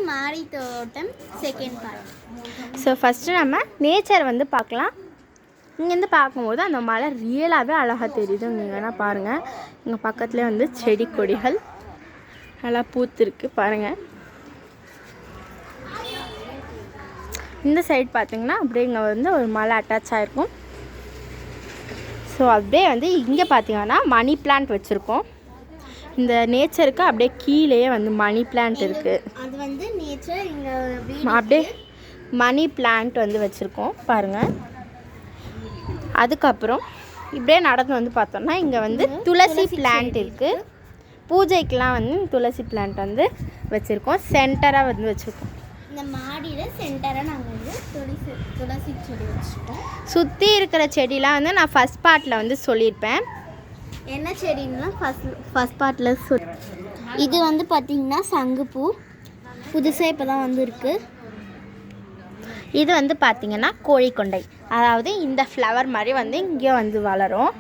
மாடி தோட்டம் second part. So first நம்ம நேச்சர் வந்து பார்க்கலாம். இங்கேருந்து பார்க்கும்போது அந்த மலை ரியலாகவே அழகாக தெரியுது. நீங்கள் வேணால் பாருங்கள், இங்கே பக்கத்துலேயே வந்து செடி கொடிகள் நல்லா பூத்துருக்கு பாருங்கள். இந்த சைடு பார்த்திங்கன்னா அப்படியே இங்கே வந்து ஒரு மலை அட்டாச் ஆகிருக்கும். ஸோ அப்படியே வந்து இங்கே பார்த்திங்கன்னா மணி பிளான்ட் வச்சுருக்கோம். இந்த நேச்சருக்கு அப்படியே கீழேயே வந்து மணி பிளான்ட் இருக்குது. அது வந்து நேச்சர் இங்கே அப்படியே மணி பிளான்ட் வந்து வச்சுருக்கோம் பாருங்கள். அதுக்கப்புறம் இப்படியே நடந்து வந்து பார்த்தோம்னா இங்கே வந்து துளசி பிளான்ட் இருக்குது. பூஜைக்கெலாம் வந்து துளசி பிளான்ட் வந்து வச்சுருக்கோம். சென்டராக வந்து வச்சுருக்கோம். இந்த மாடியில் சென்டராக நாங்கள் வந்து துளசி செடி வச்சுருக்கோம். சுற்றி இருக்கிற செடிலாம் வந்து நான் ஃபஸ்ட் பார்ட்டில் வந்து சொல்லியிருப்பேன். என்ன செடின்னா ஃபஸ்ட் பார்ட்டில் இது வந்து பார்த்திங்கன்னா சங்குப்பூ, புதுசாக இப்போ தான் வந்துருக்கு. இது வந்து பார்த்திங்கன்னா கோழிக்கொண்டை, அதாவது இந்த ஃப்ளவர் மாதிரி வந்து இங்கே வந்து வளரும்.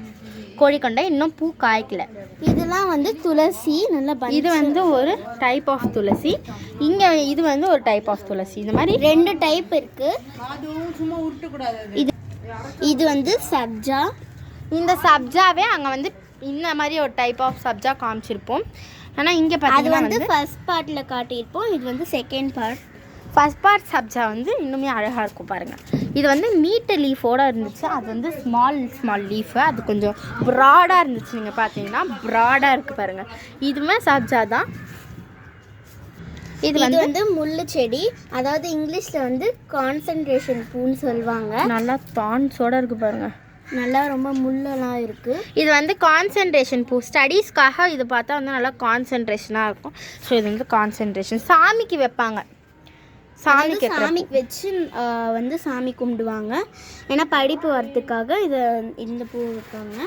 கோழிக்கொண்டை இன்னும் பூ காய்க்கலை. இதெல்லாம் வந்து துளசி நல்லா. இது வந்து ஒரு டைப் ஆஃப் துளசி. இங்கே இது வந்து ஒரு டைப் ஆஃப் துளசி. இந்த மாதிரி 2 டைப் இருக்குது. இது வந்து சப்ஜா. இந்த சப்ஜாவே அங்கே வந்து இந்த மாதிரி ஒரு டைப் ஆஃப் சப்ஜா காமிச்சிருப்போம். ஆனால் இங்கே பார்த்தீங்கன்னா வந்து ஃபர்ஸ்ட் பார்ட்டில் காட்டியிருப்போம். இது வந்து second part. First part sabja வந்து இன்னுமே அழகாக இருக்கும் பாருங்கள். இது வந்து நீட்டு லீஃபோடு இருந்துச்சு. அது வந்து ஸ்மால் லீஃபு. அது கொஞ்சம் ப்ராடாக இருந்துச்சு. நீங்கள் பார்த்தீங்கன்னா ப்ராடாக இருக்குது பாருங்கள். இதுவுமே சப்ஜா தான். இது வந்து முள்ளு செடி, அதாவது இங்கிலீஷில் வந்து கான்சன்ட்ரேஷன் பூன்னு சொல்லுவாங்க. நல்லா தான்ஸோடு இருக்குது பாருங்கள். நல்லா ரொம்ப முள்ளெல்லாம் இருக்குது. இது வந்து கான்சன்ட்ரேஷன் பூ. ஸ்டடீஸ்க்காக இது பார்த்தா வந்து நல்லா கான்சன்ட்ரேஷனாக இருக்கும். ஸோ இது வந்து கான்சன்ட்ரேஷன் சாமிக்கு வைப்பாங்க. சாமிக்கு வச்சு வந்து சாமி கும்பிடுவாங்க. ஏன்னா படிப்பு வரத்துக்காக இந்த பூ வைப்பாங்க.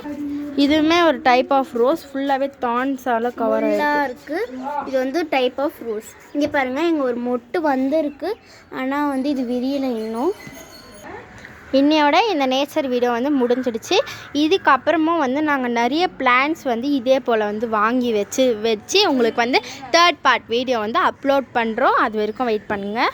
இதுவுமே ஒரு டைப் ஆஃப் ரோஸ். ஃபுல்லாகவே தான்ஸால் கவர் இருக்குது. இது வந்து டைப் ஆஃப் ரோஸ். இங்கே பாருங்கள், இங்கே ஒரு மொட்டு வந்துருக்கு. ஆனால் வந்து இது விரியலை இன்னும். இன்னையோட இந்த நேச்சர் வீடியோ வந்து முடிஞ்சிடுச்சு. இதுக்கப்புறமும் வந்து நாங்கள் நிறைய பிளான்ஸ் வந்து இதே போல் வந்து வாங்கி வச்சு உங்களுக்கு வந்து 3rd பார்ட் வீடியோ வந்து அப்லோட் பண்ணுறோம். அது வரைக்கும் வெயிட் பண்ணுங்கள்.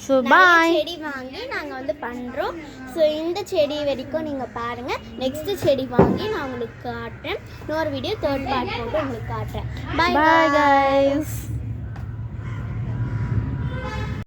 So bye. செடி வாங்கி நாங்கள் வந்து பண்ணுறோம். ஸோ இந்த செடி வரைக்கும் நீங்கள் பாருங்கள். நெக்ஸ்ட்டு செடி வாங்கி நான் உங்களுக்கு காட்டுறேன். இன்னொரு வீடியோ 3rd பார்ட் போட்டு உங்களுக்கு காட்டுறேன். Bye guys.